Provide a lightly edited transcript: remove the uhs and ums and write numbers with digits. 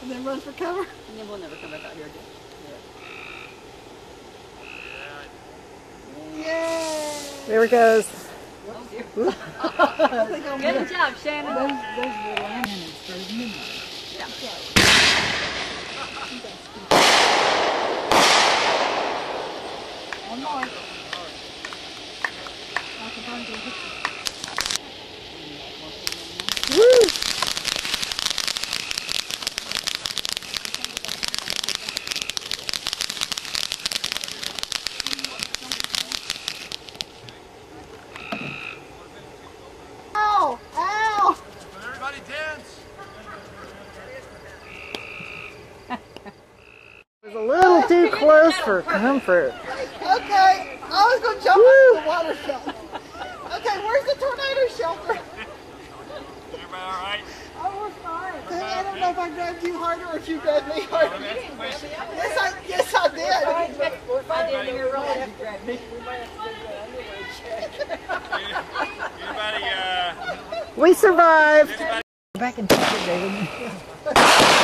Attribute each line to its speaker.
Speaker 1: And then run for cover?
Speaker 2: And then we'll never come back out here again.
Speaker 1: Yay!
Speaker 3: There it goes.
Speaker 2: Good job, Shannon.
Speaker 1: Those little animals drove me nuts. One more.
Speaker 3: Woo!
Speaker 1: Ow! Ow!
Speaker 4: Everybody dance!
Speaker 3: It was a little too close for comfort.
Speaker 1: Okay, I was going to jump into the water shelter. Okay, where's the tornado shelter?
Speaker 4: Everybody alright?
Speaker 1: Oh, we're fine. I don't know if I grabbed you harder or if you grabbed me harder. Yes, I did.
Speaker 2: I didn't hear right after you grabbed me.
Speaker 4: Anybody,
Speaker 3: We survived.
Speaker 4: anybody
Speaker 1: Back in yesterday.